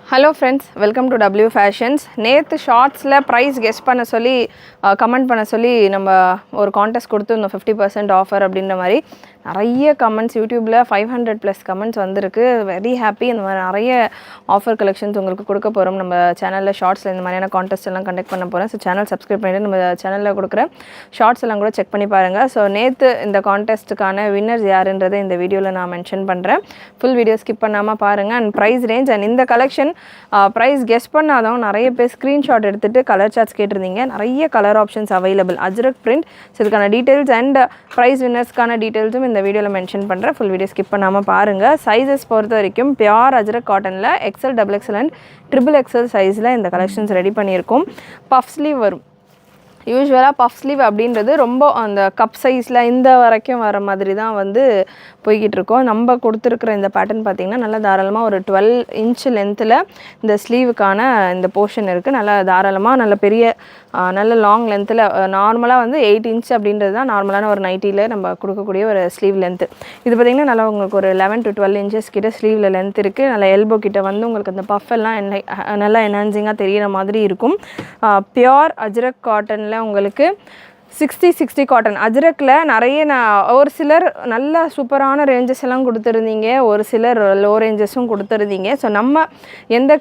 Hello friends, welcome to W Fashions. நேத்து ஷார்ட்ஸில் price guess பண்ண சொல்லி கமெண்ட் பண்ண சொல்லி நம்ம ஒரு கான்டெஸ்ட் கொடுத்துருந்தோம் 50% ஆஃபர் அப்படின்ற மாதிரி நிறைய கமெண்ட்ஸ் யூடியூப்பில் 500+ கமெண்ட்ஸ் வந்திருக்கு. Very happy. இந்த மாதிரி நிறைய ஆஃபர் கலெக்ஷன்ஸ் உங்களுக்கு கொடுக்க போகிறோம். நம்ம சேனலில் ஷார்ட்ஸில் இந்த மாதிரியான கான்டெஸ்ட் எல்லாம் கண்டக்ட் பண்ண போகிறேன். ஸோ சேனல் சப்ஸ்கிரைப் பண்ணிவிட்டு நம்ம சேனலில் கொடுக்குற ஷார்ட்ஸ் எல்லாம் கூட செக் பண்ணி பாருங்கள். ஸோ நேற்று இந்த கான்டெஸ்ட்டுக்கான வின்னர்ஸ் யாருன்றதை இந்த வீடியோவில் நான் மென்ஷன் பண்ணுறேன். ஃபுல் வீடியோ ஸ்கிப் பண்ணாமல் பாருங்கள். அண்ட் ப்ரைஸ் ரேஞ்ச் அண்ட் இந்த கலெக்ஷன் ப்ரைஸ் கெஸ் பண்ணாதவங்க நிறைய பேர் ஸ்க்ரீன்ஷாட் எடுத்துகிட்டு கலர் சார்ட்ஸ் கேட்டிருந்தீங்க. நிறைய colour options available. Ajrakh print. So இதுக்கான டீட்டெயில்ஸ் அண்ட் ப்ரைஸ் வின்னர்ஸ்க்கான டீட்டெயில்ஸும் இந்த வீடியோவில் மென்ஷன் பண்ணுறேன். ஃபுல் வீடியோ ஸ்கிப் பண்ணாமல் பாருங்கள். சைஸஸ் பொறுத்த வரைக்கும் பியூர் அஜ்ரக் காட்டனில் XL, XXL அண்ட் XXXL சைஸில் இந்த கலெக்ஷன்ஸ் ரெடி பண்ணியிருக்கோம். பஃப் ஸ்லீவ் வரும். யூஸ்வலாக பஃப் ஸ்லீவ் அப்படின்றது ரொம்ப அந்த கப் சைஸில் இந்த வரைக்கும் வர மாதிரி தான் வந்து போய்கிட்டு இருக்கோம். நம்ம கொடுத்துருக்குற இந்த பேட்டர்ன் பார்த்திங்கன்னா நல்லா தாராளமாக ஒரு 12 இன்ச் லென்த்தில் இந்த ஸ்லீவுக்கான இந்த போர்ஷன் இருக்குது. நல்லா தாராளமாக நல்ல பெரிய நல்ல லாங் லென்த்தில் நார்மலாக வந்து 8 இன்ச் அப்படின்றது தான் நார்மலான ஒரு நைட்டியில் நம்ம கொடுக்கக்கூடிய ஒரு ஸ்லீவ் லென்த்து. இது பார்த்திங்கன்னா நல்லா உங்களுக்கு ஒரு 11 to 12 இன்ச்சஸ் கிட்ட ஸ்லீவில் லென்த் இருக்குது. நல்லா எல்போ கிட்ட வந்து உங்களுக்கு அந்த பஃப் எல்லாம் நல்லா என்ஹான்சிங்காக தெரிகிற மாதிரி இருக்கும். பியோர் அஜ்ரக் காட்டனில் உங்களுக்கு 60 காட்டன். அஜ்ரக்கில் நிறைய ஒரு சிலர் நல்ல சூப்பரான ரேஞ்சஸ் எல்லாம் கொடுத்துருந்தீங்க, ஒரு சிலர் லோ ரேஞ்சஸும் கொடுத்துருந்தீங்க. ஸோ நம்ம எந்த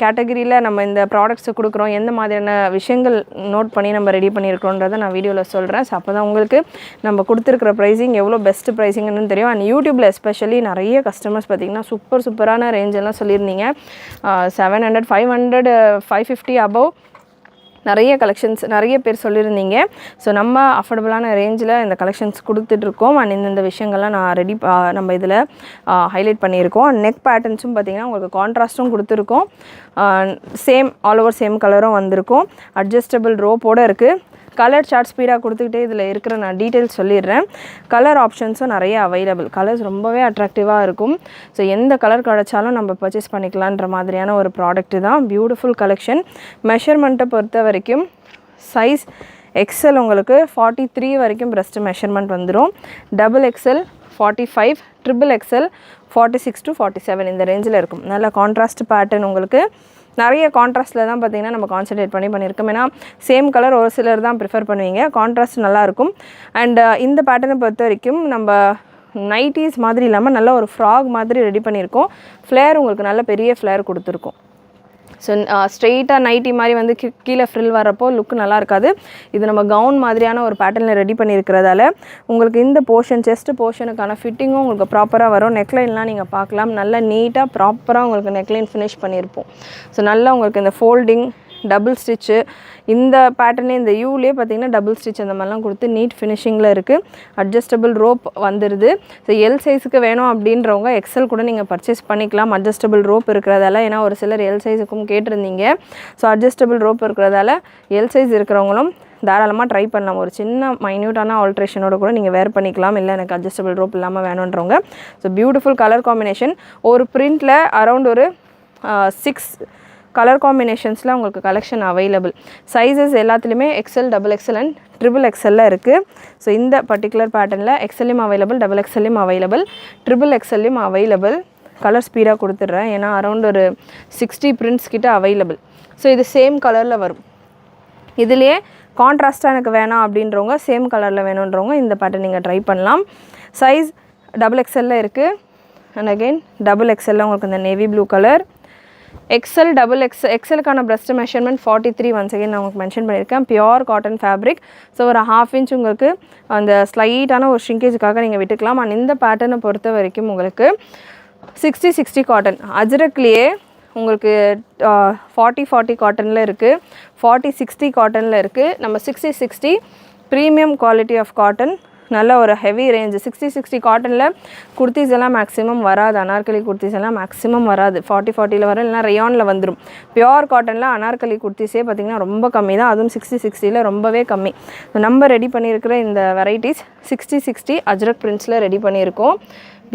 கேட்டகரியில் நம்ம இந்த ப்ராடக்ட்ஸை கொடுக்குறோம், எந்த மாதிரியான விஷயங்கள் நோட் பண்ணி நம்ம ரெடி பண்ணியிருக்கிறோன்றதை நான் வீடியோவில் சொல்கிறேன். ஸோ அப்போ தான் உங்களுக்கு நம்ம கொடுத்துருக்குற ப்ரைஸிங் எவ்வளோ பெஸ்ட் ப்ரைஸிங்னு தெரியும். அண்ட் யூடியூப்பில் எஸ்பெஷலி நிறைய கஸ்டமர்ஸ் பார்த்திங்கன்னா சூப்பரான ரேஞ்செல்லாம் சொல்லியிருந்தீங்க. 700, 500, 550 அபவ் நிறைய கலெக்ஷன்ஸ் நிறைய பேர் சொல்லியிருந்தீங்க. ஸோ நம்ம அஃபோர்டபுளான ரேஞ்சில் இந்த கலெக்ஷன்ஸ் கொடுத்துட்ருக்கோம். அண்ட் இந்த விஷயங்கள்லாம் நம்ம இதில் ஹைலைட் பண்ணியிருக்கோம். நெக் பேட்டர்ன்ஸும் பார்த்திங்கன்னா உங்களுக்கு கான்ட்ராஸ்ட்டும் கொடுத்துருக்கோம். சேம் ஆல் ஓவர் சேம் கலரும் வந்திருக்கும். அட்ஜஸ்டபிள் ரோப்போடு இருக்குது. கலர் சார்ட் ஸ்பீடாக கொடுத்துக்கிட்டே இதில் இருக்கிற நான் டீட்டெயில்ஸ் சொல்லிடுறேன். கலர் ஆப்ஷன்ஸும் நிறைய அவைலபிள். கலர்ஸ் ரொம்பவே அட்ராக்டிவாக இருக்கும். ஸோ எந்த கலர் கிடச்சாலும் நம்ம பர்ச்சேஸ் பண்ணிக்கலான்ற மாதிரியான ஒரு ப்ராடக்ட்டு தான். Beautiful collection. மெஷர்மெண்ட்டை பொறுத்த வரைக்கும் சைஸ் XL உங்களுக்கு 43 வரைக்கும் பிரஸ்ட் மெஷர்மெண்ட் வந்துடும். XXL 45, XXL 46 to 47 இந்த ரேஞ்சில் இருக்கும். நல்ல கான்ட்ராஸ்ட் பேட்டர்ன் உங்களுக்கு. நிறைய கான்ட்ராஸ்ட்டில் தான் பார்த்திங்கன்னா நம்ம கான்சன்ட்ரேட் பண்ணியிருக்கோம். ஏன்னா சேம் கலர் ஒரு சிலர் தான் ப்ரிஃபர் பண்ணுவீங்க. கான்ட்ராஸ்ட் நல்லாயிருக்கும். அண்ட் இந்த பேட்டர்னை பொறுத்த வரைக்கும் நம்ம நைட்டிஸ் மாதிரி இல்லாமல் நல்ல ஒரு ஃப்ராக் மாதிரி ரெடி பண்ணியிருக்கோம். ஃப்ளேர் உங்களுக்கு நல்ல பெரிய ஃப்ளேர் கொடுத்துருக்கோம். ஸோ ஸ்ட்ரெயிட்டாக நைட்டி மாதிரி வந்து கீழே ஃப்ரில் வரப்போ லுக்கு நல்லா இருக்காது. இது நம்ம கவுன் மாதிரியான ஒரு பேட்டர்னில் ரெடி பண்ணியிருக்கிறதால உங்களுக்கு இந்த போர்ஷன் செஸ்ட் போர்ஷனுக்கான ஃபிட்டிங்கும் உங்களுக்கு ப்ராப்பராக வரும். நெக்லைன்லாம் நீங்கள் பார்க்கலாம். நல்லா நீட்டாக ப்ராப்பராக உங்களுக்கு நெக்லைன் ஃபினிஷ் பண்ணியிருப்போம். ஸோ நல்லா உங்களுக்கு இந்த ஃபோல்டிங் டபுள் ஸ்டிச்சு இந்த பேட்டர்னே இந்த யூலேயே பார்த்திங்கன்னா டபுள் ஸ்டிச் அந்த மாதிரிலாம் கொடுத்து நீட் ஃபினிஷிங்கில் இருக்குது. அட்ஜஸ்டபிள் ரோப் வந்துடுது. ஸோ எல் சைஸுக்கு வேணும் அப்படின்றவங்க XL கூட நீங்கள் பர்ச்சேஸ் பண்ணிக்கலாம். அட்ஜஸ்டபிள் ரோப் இருக்கிறதால. ஏன்னா ஒரு சிலர் எல் சைஸுக்கும் கேட்டிருந்தீங்க. ஸோ அட்ஜஸ்டபிள் ரோப் இருக்கிறதால எல் சைஸ் இருக்கிறவங்களும் தாராளமாக ட்ரை பண்ணலாம். ஒரு சின்ன மைன்யூட்டான ஆல்ட்ரேஷனோட கூட நீங்கள் வேர் பண்ணிக்கலாம். இல்லை எனக்கு அட்ஜஸ்டபிள் ரோப் இல்லாமல் வேணுன்றவங்க. So beautiful colour combination. ஒரு பிரிண்டில் அரௌண்ட் ஒரு 6 கலர் காம்பினேஷன்ஸில் உங்களுக்கு கலெக்ஷன் அவைலபிள். சைஸஸ் எல்லாத்துலேயுமே XL, XXL அண்ட் XXL இருக்குது. ஸோ இந்த பர்டிகுலர் பேட்டர்னில் XLயும் அவைலபிள், XXLயும் அவைலபிள், XXLயும் அவைலபிள். கலர் ஸ்பீடாக கொடுத்துட்றேன். ஏன்னா அரௌண்ட் ஒரு 60 பிரிண்ட்ஸ் கிட்ட அவைலபிள். ஸோ இது சேம் கலரில் வரும். இதுலேயே கான்ட்ராஸ்ட்டாக எனக்கு வேணாம் அப்படின்றவங்க, சேம் கலரில் வேணுன்றவங்க இந்த பேட்டர்ன் நீங்கள் ட்ரை பண்ணலாம். சைஸ் XXL இருக்குது. அண்ட் அகெயின் XXL உங்களுக்கு இந்த நேவி ப்ளூ கலர். XL, XXLக்கான பிரஸ்ட் மெஷர்மெண்ட் 43 ஒன்ஸ் அகெயின் நான் உங்களுக்கு மென்ஷன் பண்ணியிருக்கேன். Pure cotton fabric. ஸோ ஒரு 1/2 இன்ச் உங்களுக்கு அந்த ஸ்லைட்டான ஒரு ஷ்ரிங்கேஜுக்காக நீங்கள் விட்டுக்கலாம். அண்ட் இந்த பேட்டர்னை பொறுத்த வரைக்கும் உங்களுக்கு 60 காட்டன். அஜ்ரக்லேயே உங்களுக்கு 40 காட்டனில் இருக்குது, 40-60 காட்டனில் இருக்குது. நம்ம 60 ப்ரீமியம் குவாலிட்டி ஆஃப் காட்டன். நல்ல ஒரு ஹெவி ரேஞ்சு. 60 காட்டனில் குர்த்திஸ் எல்லாம் மேக்ஸிமம் வராது. அனார்கலி குர்த்திஸ் எல்லாம் மேக்ஸிமம் வராது. 40 வரும், இல்லைனா ரயானில் வந்துடும். பியோர் காட்டனில் அனார்கலி குர்த்திஸே பார்த்திங்கன்னா ரொம்ப கம்மி தான். அதுவும் 60 ரொம்பவே கம்மி. நம்ம ரெடி பண்ணியிருக்கிற இந்த வெரைட்டிஸ் 60 அஜ்ரக் பிரிண்ட்ஸில் ரெடி பண்ணியிருக்கோம்.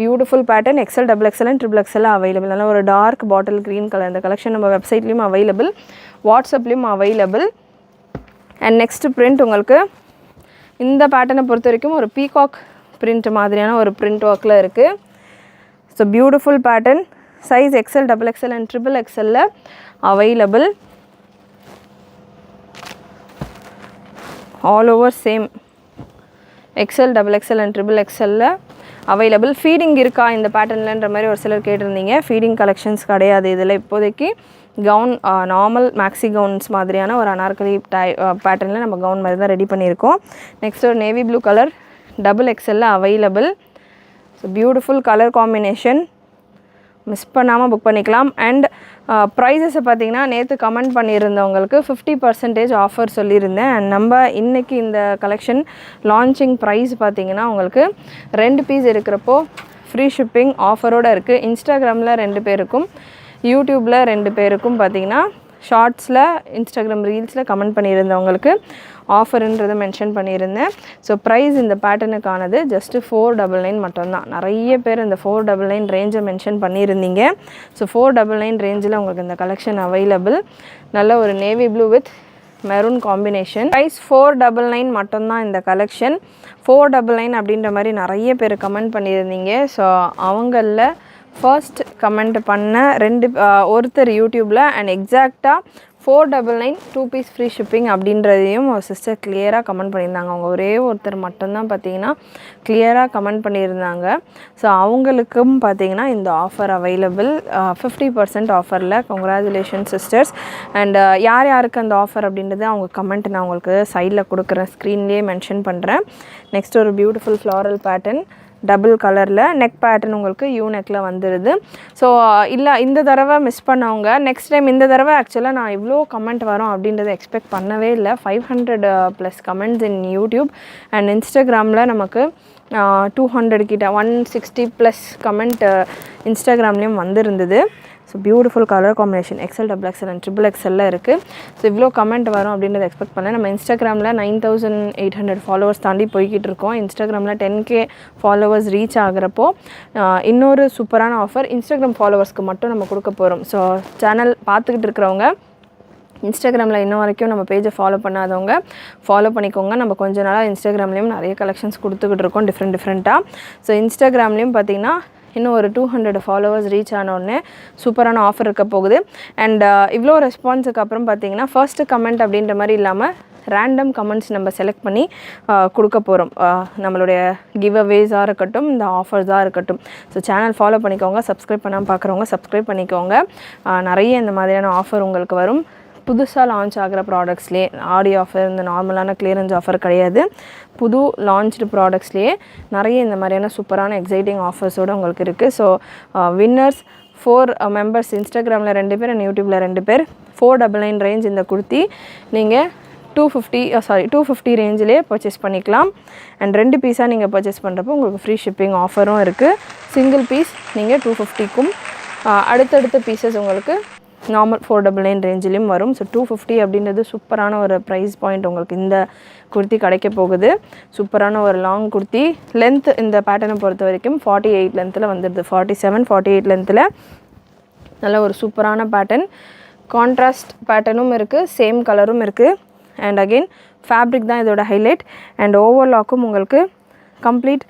Beautiful pattern. XL, XXL and XXL available. நல்ல ஒரு டார்க் பாட்டில் க்ரீன் கலர். இந்த கலெக்ஷன் நம்ம வெப்சைட்லேயும் அவைலபிள், வாட்ஸ்அப்லேயும் அவைலபிள். அண்ட் நெக்ஸ்ட் பிரிண்ட் உங்களுக்கு இந்த பேட்டர்னை பொறுத்த வரைக்கும் ஒரு பீகாக் பிரிண்ட் மாதிரியான ஒரு பிரிண்ட் ஒர்க்கில் இருக்குது. So beautiful pattern. Size XL, XXL and XXL available. All over same XL, XXL and XXL available. Feeding இருக்கா இந்த பேட்டர்ன்லன்ற மாதிரி ஒரு சிலர் கேட்டிருந்தீங்க. ஃபீடிங் கலெக்ஷன்ஸ் கிடையாது இதில் இப்போதைக்கு. கவுன் நார்மல் மேக்ஸி கவுன்ஸ் மாதிரியான ஒரு அனார்கலி பேட்டர்னில் நம்ம கவுன் மாதிரி தான் ரெடி பண்ணியிருக்கோம். நெக்ஸ்ட் ஒரு navy blue colour XXL available. So beautiful colour combination, miss பண்ணாமல் புக் பண்ணிக்கலாம். அண்ட் ப்ரைஸஸை பார்த்திங்கன்னா நேற்று கமெண்ட் பண்ணியிருந்தவங்களுக்கு 50% ஆஃபர் சொல்லியிருந்தேன். அண்ட் நம்ம இன்றைக்கி இந்த கலெக்ஷன் லான்ச்சிங் ப்ரைஸ் பார்த்திங்கன்னா உங்களுக்கு 2 பீஸ் இருக்கிறப்போ ஃப்ரீ ஷிப்பிங் ஆஃபரோடு இருக்குது. இன்ஸ்டாகிராமில் 2 பேருக்கும், யூடியூப்பில் 2 பேருக்கும் பார்த்திங்கன்னா ஷார்ட்ஸில் இன்ஸ்டாகிராம் ரீல்ஸில் கமெண்ட் பண்ணியிருந்தவங்களுக்கு ஆஃபருன்றதை மென்ஷன் பண்ணியிருந்தேன். ஸோ ப்ரைஸ் இந்த பேட்டர்னுக்கானது ஜஸ்ட்டு 499 மட்டும்தான். நிறைய பேர் இந்த 499 ரேஞ்சை மென்ஷன் பண்ணியிருந்தீங்க. ஸோ 499 ரேஞ்சில் உங்களுக்கு இந்த கலெக்ஷன் அவைலபிள். நல்ல ஒரு navy blue with maroon combination. Price 499 மட்டும்தான் இந்த கலெக்ஷன். 499 அப்படின்ற மாதிரி நிறைய பேர் கமெண்ட் பண்ணியிருந்தீங்க. ஸோ அவங்களில் ஃபர்ஸ்ட் கமெண்ட் பண்ண ஒருத்தர் யூடியூப்பில் அண்ட் எக்ஸாக்டாக 499 2 பீஸ் ஃப்ரீ ஷிப்பிங் அப்படின்றதையும் ஒரு சிஸ்டர் கிளியராக கமெண்ட் பண்ணியிருந்தாங்க. அவங்க ஒரே ஒருத்தர் மட்டும்தான் பார்த்தீங்கன்னா கிளியராக கமெண்ட் பண்ணியிருந்தாங்க. ஸோ அவங்களுக்கும் பார்த்தீங்கன்னா இந்த ஆஃபர் அவைலபிள் 50% ஆஃபரில். Congratulation sisters. அண்ட் யார் யாருக்கு அந்த ஆஃபர் அப்படின்றது அவங்க கமெண்ட் நான் உங்களுக்கு சைடில் கொடுக்குறேன், ஸ்க்ரீன்லேயே மென்ஷன் பண்ணுறேன். நெக்ஸ்ட் ஒரு பியூட்டிஃபுல் ஃப்ளாரல் பேட்டர்ன் டபுள் கலரில், நெக் பேட்டர்ன் உங்களுக்கு யூ நெக்கில் வந்துடுது. ஸோ இல்லை இந்த தடவை மிஸ் பண்ணவங்க நெக்ஸ்ட் டைம் இந்த தடவை ஆக்சுவலாக நான் இவ்வளோ கமெண்ட் வரும் அப்படின்றத எக்ஸ்பெக்ட் பண்ணவே இல்லை. 500+ கமெண்ட்ஸ் இன் யூடியூப் அண்ட் இன்ஸ்டாகிராமில் நமக்கு 200 கிட்ட 160+ கமெண்ட் இன்ஸ்டாகிராம்லேயும் வந்துருந்தது. So beautiful colour combination XL, XXL and XXL இருக்குது. ஸோ இவ்வளோ கமெண்ட் வரும் அப்படின்றத எக்ஸ்பெக்ட் பண்ணேன். நம்ம இன்ஸ்டாகிராமில் 9800 ஃபாலோவர்ஸ் தாண்டி போய்கிட்டு இருக்கோம். இன்ஸ்டாகிராமில் 10K ஃபாலோவர்ஸ் ரீச் ஆகிறப்போ இன்னொரு சூப்பரான ஆஃபர் இன்ஸ்டாகிராம் ஃபாலோவர்ஸ்க்கு மட்டும் நம்ம கொடுக்க போகிறோம். ஸோ சேனல் பார்த்துக்கிட்டு இருக்கிறவங்க இன்ஸ்டாகிராமில் இன்னும் வரைக்கும் நம்ம பேஜை ஃபாலோ பண்ணாதவங்க ஃபாலோ பண்ணிக்கோங்க. நம்ம கொஞ்ச நாளாக இன்ஸ்டாகிராம்லேயும் நிறைய கலெக்ஷன்ஸ் கொடுத்துக்கிட்டு இருக்கோம் டிஃப்ரெண்ட்டாக. ஸோ இன்ஸ்டாகிராம்லேயும் பார்த்திங்கன்னா இன்னும் ஒரு 200 ஃபாலோவர்ஸ் ரீச் ஆனோடனே சூப்பரான ஆஃபர் இருக்க போகுது. அண்ட் இவ்வளோ ரெஸ்பான்ஸுக்கு அப்புறம் பார்த்திங்கன்னா ஃபர்ஸ்ட்டு கமெண்ட் அப்படின்ற மாதிரி இல்லாமல் ரேண்டம் கமெண்ட்ஸ் நம்ம செலக்ட் பண்ணி கொடுக்க போகிறோம். நம்மளுடைய கிவ் அவேஸாக இருக்கட்டும், இந்த ஆஃபர்ஸாக இருக்கட்டும். ஸோ சேனல் ஃபாலோ பண்ணிக்கோங்க. சப்ஸ்கிரைப் பண்ணாமல் பார்க்குறவங்க சப்ஸ்கிரைப் பண்ணிக்கோங்க. நிறைய இந்த மாதிரியான ஆஃபர் உங்களுக்கு வரும். புதுசாக லான்ச் ஆகிற ப்ராடக்ட்ஸ்லேயே ஆடி ஆஃபர், இந்த நார்மலான கிளியரன்ஸ் ஆஃபர் கிடையாது. புது லான்ச்டு ப்ராடக்ட்ஸ்லேயே நிறைய இந்த மாதிரியான சூப்பரான எக்ஸைட்டிங் ஆஃபர்ஸோடு உங்களுக்கு இருக்குது. ஸோ வின்னர்ஸ் 4 மெம்பர்ஸ், இன்ஸ்டாகிராமில் 2 பேர் அண்ட் யூடியூப்பில் 2 பேர். 499 ரேஞ்ச் இந்த குர்த்தி நீங்கள் 250 ரேஞ்சிலே பர்ச்சேஸ் பண்ணிக்கலாம். அண்ட் 2 பீஸாக நீங்கள் பர்ச்சேஸ் பண்ணுறப்போ உங்களுக்கு ஃப்ரீ ஷிப்பிங் ஆஃபரும் இருக்குது. சிங்கிள் பீஸ் நீங்கள் 250க்கும், அடுத்தடுத்த பீசஸ் உங்களுக்கு நார்மல் 499 ரேஞ்சிலையும் வரும். ஸோ 250 அப்படின்றது சூப்பரான ஒரு ப்ரைஸ் பாயிண்ட் உங்களுக்கு இந்த குர்த்தி கிடைக்க போகுது. சூப்பரான ஒரு லாங் குர்த்தி. லென்த் இந்த பேட்டர்னை பொறுத்த வரைக்கும் 48 லென்த்தில் வந்துடுது. 47, 48 லென்த்தில் நல்ல ஒரு சூப்பரான பேட்டர்ன். கான்ட்ராஸ்ட் பேட்டர்னும் இருக்குது, சேம் கலரும் இருக்குது. அண்ட் அகெயின் ஃபேப்ரிக் தான் இதோட ஹைலைட். அண்ட் ஓவர்லாக்கும் உங்களுக்கு கம்ப்ளீட்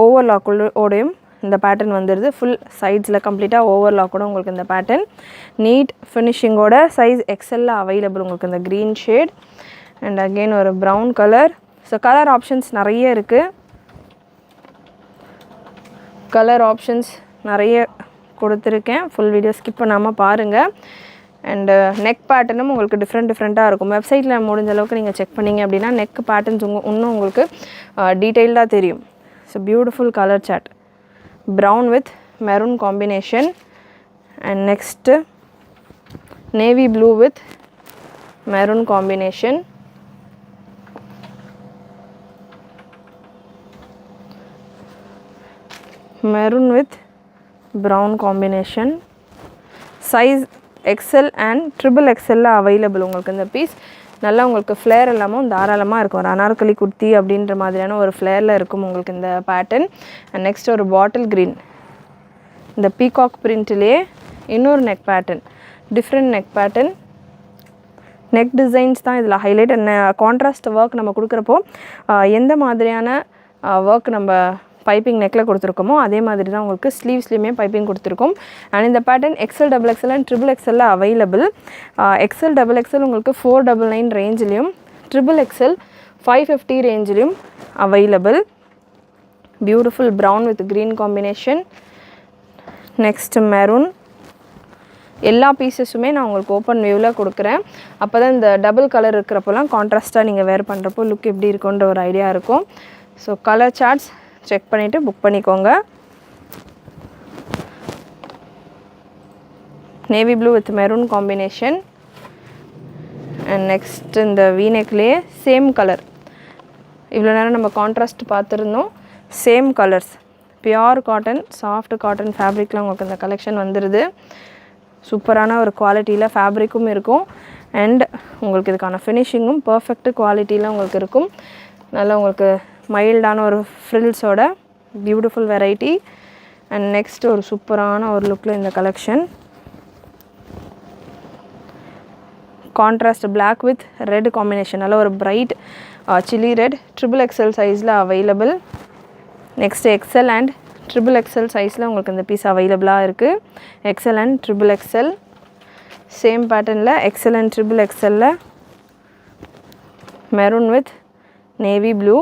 ஓவர்லாக்கோடையும் இந்த பேட்டர்ன் வந்துடுது. ஃபுல் சைட்ஸில் கம்ப்ளீட்டாக ஓவர்லாக்கோட உங்களுக்கு இந்த பேட்டர்ன் நீட் ஃபினிஷிங்கோட. சைஸ் XL அவைலபிள் உங்களுக்கு இந்த க்ரீன் ஷேட். அண்ட் அகெயின் ஒரு brown colour. So colour options நிறைய இருக்குது. கலர் ஆப்ஷன்ஸ் நிறைய கொடுத்துருக்கேன். ஃபுல் வீடியோ ஸ்கிப் பண்ணாமல் பாருங்கள். அண்டு நெக் பேட்டர்னும் உங்களுக்கு டிஃப்ரெண்ட்டாக இருக்கும். வெப்சைட்டில் முடிஞ்ச அளவுக்கு நீங்கள் செக் பண்ணிங்க அப்படின்னா நெக் பேட்டர்ன்ஸ் இன்னும் உங்களுக்கு டீட்டெயில்டாக தெரியும். So beautiful colour chart. brown with maroon combination and next navy blue with maroon combination. Maroon with brown combination. Size XL and XXL available உங்களுக்கு இந்த பீஸ். நல்லா உங்களுக்கு ஃப்ளேர் இல்லாமல் தாராளமாக இருக்கும். ஒரு அனார்கலி குர்த்தி அப்படின்ற மாதிரியான ஒரு ஃப்ளேரில் இருக்கும் உங்களுக்கு இந்த பேட்டர்ன். அண்ட் நெக்ஸ்ட் ஒரு பாட்டில் க்ரீன், இந்த பீகாக் பிரிண்ட்லேயே இன்னொரு neck pattern, different neck pattern. Neck designs தான் இதில் ஹைலைட். கான்ட்ராஸ்ட் ஒர்க் நம்ம கொடுக்குறப்போ எந்த மாதிரியான ஒர்க் நம்ம பைப்பிங் நெக்கில் கொடுத்துருக்கோமோ அதே மாதிரி தான் உங்களுக்கு ஸ்லீவ்ஸ்லேயுமே பைப்பிங் கொடுத்துருக்கோம். அண்ட் இந்த pattern XL XXL and XXL available. XL XXL உங்களுக்கு 499 ரேஞ்சிலையும், XXL 550 ரேஞ்சிலையும் available. Beautiful brown with green combination. Next maroon. எல்லா பீசஸுமே நான் உங்களுக்கு ஓப்பன் வியூவில் கொடுக்குறேன். அப்போ தான் இந்த டபுள் கலர் இருக்கிறப்போலாம் கான்ட்ராஸ்ட்டாக நீங்கள் வேர் பண்ணுறப்போ லுக் எப்படி இருக்குன்ற ஒரு ஐடியா இருக்கும். ஸோ கலர் சார்ட்ஸ் செக் பண்ணிவிட்டு புக் பண்ணிக்கோங்க. Navy blue with maroon combination. And next இந்த வீனெக்லேயே சேம் கலர். இவ்வளோ நேரம் நம்ம கான்ட்ராஸ்ட் பார்த்துருந்தோம். Same colours, pure cotton, soft cotton ஃபேப்ரிக்கில் உங்களுக்கு இந்த கலெக்ஷன் வந்துடுது. சூப்பரான ஒரு குவாலிட்டியில் ஃபேப்ரிக்கும் இருக்கும். அண்ட் உங்களுக்கு இதுக்கான ஃபினிஷிங்கும் பர்ஃபெக்ட் குவாலிட்டியில் உங்களுக்கு இருக்கும். நல்லா உங்களுக்கு மைல்டான ஒரு ஃப்ரில்ஸோட பியூட்டிஃபுல் வெரைட்டி. அண்ட் நெக்ஸ்ட் ஒரு சூப்பரான ஒரு லுக்கில் இந்த collection. Contrast black with red combination, நல்ல ஒரு பிரைட் சில்லி ரெட். XXL சைஸில் available. Next XL and XXL சைஸில் உங்களுக்கு இந்த பீஸ் அவைலபிளாக இருக்குது. XL அண்ட் XXL சேம் பேட்டர்னில் XL and XXL maroon with navy blue.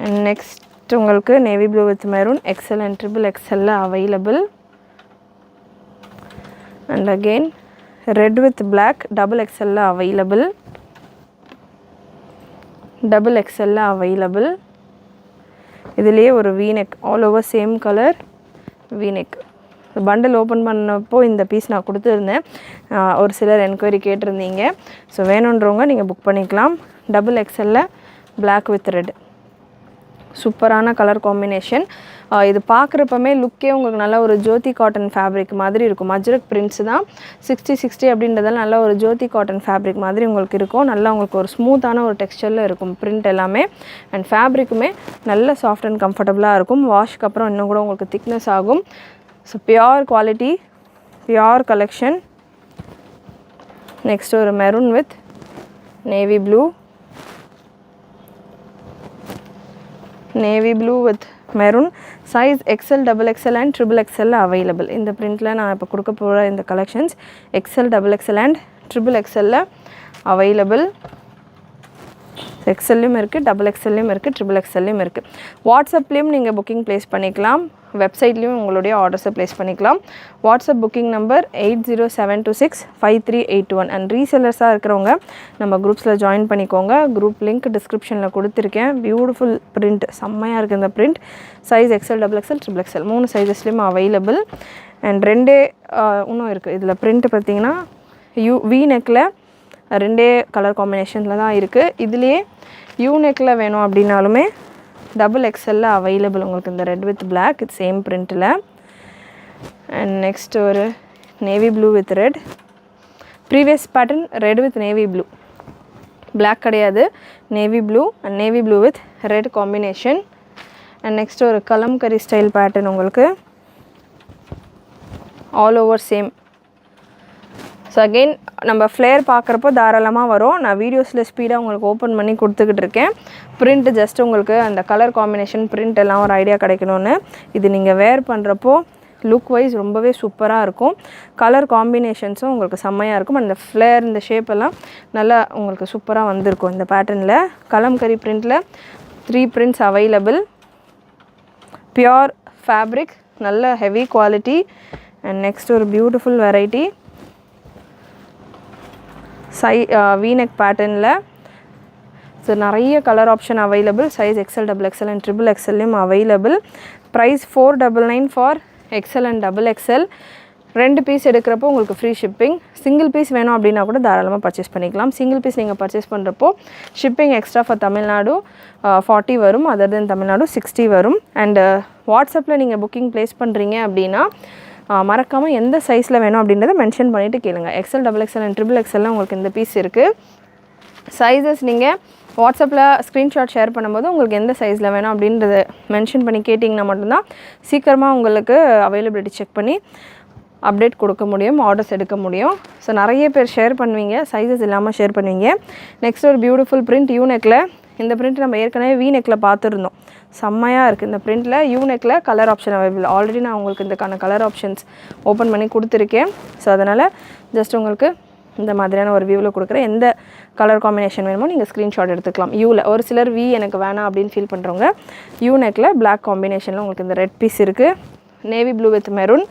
And next உங்களுக்கு navy blue with maroon XL and XXL available. And again red with black XXL available. XXL available. இதுலேயே ஒரு V neck, all over same colour V neck. Bundle open பண்ணப்போ இந்த piece நான் கொடுத்துருந்தேன். ஒரு சிலர் enquiry கேட்டிருந்தீங்க. ஸோ வேணுன்றவங்க நீங்கள் புக் பண்ணிக்கலாம். XXL பிளாக் வித் ரெட், சூப்பரான கலர் காம்பினேஷன். இது பார்க்குறப்பமே லுக்கே உங்களுக்கு நல்ல ஒரு ஜோதி காட்டன் ஃபேப்ரிக் மாதிரி இருக்கும். அஜ்ரக் பிரிண்ட்ஸ் தான் 60 அப்படின்றதால நல்ல ஒரு ஜோதி காட்டன் ஃபேப்ரிக் மாதிரி உங்களுக்கு இருக்கும். நல்லா உங்களுக்கு ஒரு ஸ்மூத்தான ஒரு டெக்ஸ்சரில் இருக்கும் பிரிண்ட் எல்லாமே. அண்ட் ஃபேப்ரிக்குமே நல்ல சாஃப்ட் அண்ட் கம்ஃபர்டபுளாக இருக்கும். வாஷ்க்கு அப்புறம் இன்னும் கூட உங்களுக்கு திக்னஸ் ஆகும். So pure quality, pure collection. Next ஒரு maroon with navy blue. Navy blue with maroon. Size XL XXL and XXL available. இந்த பிரிண்டில் நான் இப்போ கொடுக்க போகிற இந்த collections XL XXL and XXL available. XLலையும் இருக்குது, XXLலையும் இருக்குது, XXLலையும் இருக்குது. வாட்ஸ்அப்லேயும் நீங்கள் புக்கிங் ப்ளேஸ் பண்ணிக்கலாம். வெப்சைட்லேயும் உங்களுடைய ஆர்டர்ஸை ப்ளேஸ் பண்ணிக்கலாம். WhatsApp booking number 8072653821. அண்ட் ரீசெல்லர்ஸாக இருக்கிறவங்க நம்ம குரூப்ஸில் ஜாயின் பண்ணிக்கோங்க. குரூப் லிங்க் டிஸ்கிரிப்ஷனில் கொடுத்துருக்கேன். பியூட்டிஃபுல் பிரிண்ட், செம்மையாக இருக்குது இந்த print. Size XL XXL XXL 3 சைஸஸ்லேயும் அவைலபிள். அண்ட் ரெண்டே இன்னும் இருக்குது இதில் பிரிண்ட் பார்த்திங்கன்னா வி நெக்கில் 2 கலர் காம்பினேஷனில் தான் இருக்குது. இதுலேயே யூ நெக்கில் வேணும் அப்படின்னாலுமே XXL அவைலபிள் உங்களுக்கு இந்த ரெட் வித் பிளாக் சேம் பிரிண்ட்டில். அண்ட் நெக்ஸ்ட் ஒரு navy blue with red. Previous pattern red with navy blue, black கிடையாது, navy blue and navy blue with red combination. And next ஒரு கலம்கரி ஸ்டைல் பேட்டர்ன் உங்களுக்கு all over same. So again நம்ம flare பார்க்குறப்போ தாராளமாக வரும். நான் வீடியோஸில் ஸ்பீடாக உங்களுக்கு ஓப்பன் பண்ணி கொடுத்துக்கிட்டு இருக்கேன். பிரிண்ட் ஜஸ்ட் உங்களுக்கு அந்த கலர் காம்பினேஷன் பிரிண்ட் எல்லாம் ஒரு ஐடியா கிடைக்கணும்னு. இது நீங்கள் வேர் பண்ணுறப்போ லுக் வைஸ் ரொம்பவே சூப்பராக இருக்கும். கலர் காம்பினேஷன்ஸும் உங்களுக்கு செம்மையாக இருக்கும். அந்த ஃப்ளேர் இந்த ஷேப் எல்லாம் நல்லா உங்களுக்கு சூப்பராக வந்திருக்கும் இந்த பேட்டர்னில். கலம்கரி பிரிண்ட்டில் 3 பிரிண்ட்ஸ் அவைலபிள். பியோர் ஃபேப்ரிக், நல்ல ஹெவி குவாலிட்டி. அண்ட் நெக்ஸ்ட் ஒரு பியூட்டிஃபுல் வெரைட்டி வீனெக் பேட்டர்னில். ஸோ நிறைய colour option available. Size XL XXL and XXLலையும் available. Price 499 for XL and XXL. 2 piece எடுக்கிறப்போ உங்களுக்கு ஃப்ரீ ஷிப்பிங். சிங்கிள் பீஸ் வேணும் அப்படின்னா கூட தாராளமாக பர்ச்சேஸ் பண்ணிக்கலாம். சிங்கிள் பீஸ் நீங்கள் பர்ச்சேஸ் பண்ணுறப்போ ஷிப்பிங் எக்ஸ்ட்ரா ஃபார் தமிழ்நாடு 40 வரும், அதர் தென் தமிழ்நாடு 60 வரும். அண்டு வாட்ஸ்அப்பில் நீங்கள் புக்கிங் ப்ளேஸ் பண்ணுறீங்க அப்படின்னா மறக்காமல் எந்த சைஸில் வேணும் அப்படின்றத மென்ஷன் பண்ணிவிட்டு கேளுங்க. XL XXL அண்ட் XXL உங்களுக்கு இந்த பீஸ் இருக்குது. சைஸஸ் நீங்கள் வாட்ஸ்அப்பில் ஸ்க்ரீன்ஷாட் ஷேர் பண்ணும்போது உங்களுக்கு எந்த சைஸில் வேணும் அப்படின்றத மென்ஷன் பண்ணி கேட்டிங்கன்னா மட்டும்தான் சீக்கிரமாக உங்களுக்கு அவைலபிலிட்டி செக் பண்ணி அப்டேட் கொடுக்க முடியும், ஆர்டர்ஸ் எடுக்க முடியும். ஸோ நிறைய பேர் ஷேர் பண்ணுவீங்க, சைஸஸ் இல்லாமல் ஷேர் பண்ணுவீங்க. நெக்ஸ்ட் ஒரு பியூட்டிஃபுல் பிரிண்ட் யூனெக்கில் இந்த பிரிண்ட் நம்ம ஏற்கனவே வி நெக்கில் பார்த்துருந்தோம், செம்மையாக இருக்குது. இந்த பிரிண்ட்டில் யூ நெக்கில் கலர் ஆப்ஷன் அவைலபிள். ஆல்ரெடி நான் உங்களுக்கு இதுக்கான கலர் ஆப்ஷன்ஸ் ஓப்பன் பண்ணி கொடுத்துருக்கேன். ஸோ அதனால் ஜஸ்ட் உங்களுக்கு இந்த மாதிரியான ஒரு வியூவில் கொடுக்குறேன். எந்த கலர் காம்பினேஷன் வேணுமோ நீங்கள் ஸ்க்ரீன்ஷாட் எடுத்துக்கலாம். யூவில் ஒரு சிலர் வி எனக்கு வேணாம் அப்படின்னு ஃபீல் பண்ணுறவங்க யூ நெக்கில் பிளாக் காம்பினேஷனில் உங்களுக்கு இந்த ரெட் பீஸ் இருக்குது, navy blue with maroon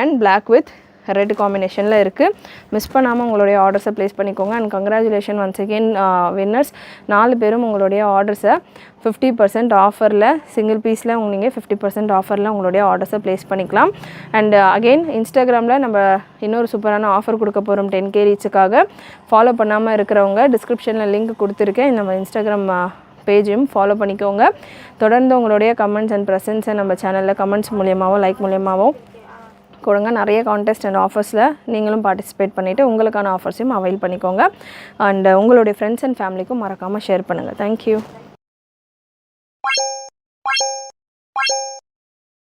and black with red காம்பினேஷனில் இருக்குது. மிஸ் பண்ணாமல் உங்களுடைய ஆர்டர்ஸை ப்ளேஸ் பண்ணிக்கோங்க. And congratulation once again winners. 4 பேரும் உங்களுடைய ஆர்டர்ஸை 50% ஆஃபரில் சிங்கிள் பீஸில் நீங்கள் 50% ஆஃபரில் உங்களுடைய ஆர்டர்ஸை ப்ளேஸ் பண்ணிக்கலாம். அண்ட் அகெயின் இன்ஸ்டாகிராமில் நம்ம இன்னொரு சூப்பரான ஆஃபர் கொடுக்க போகிறோம் 10K ரீச்சுக்காக. ஃபாலோ பண்ணாமல் இருக்கிறவங்க டிஸ்கிரிப்ஷனில் லிங்க் கொடுத்துருக்கேன், நம்ம இன்ஸ்டாகிராம் பேஜையும் ஃபாலோ பண்ணிக்கோங்க. தொடர்ந்து உங்களுடைய கமெண்ட்ஸ் அண்ட் ப்ரெசன்ஸை நம்ம சேனலில் கமெண்ட்ஸ் மூலியமாகவோ லைக் மூலியமாகவோ கொடுங்க. நிறைய கான்டெஸ்ட் அண்ட் ஆஃபர்ஸில் நீங்களும் பார்ட்டிசிபேட் பண்ணிவிட்டு உங்களுக்கான ஆஃபர்ஸையும் அவைல் பண்ணிக்கோங்க. அண்ட் உங்களுடைய ஃப்ரெண்ட்ஸ் அண்ட் ஃபேமிலிக்கும் மறக்காமல் ஷேர் பண்ணுங்கள். தேங்க்யூ.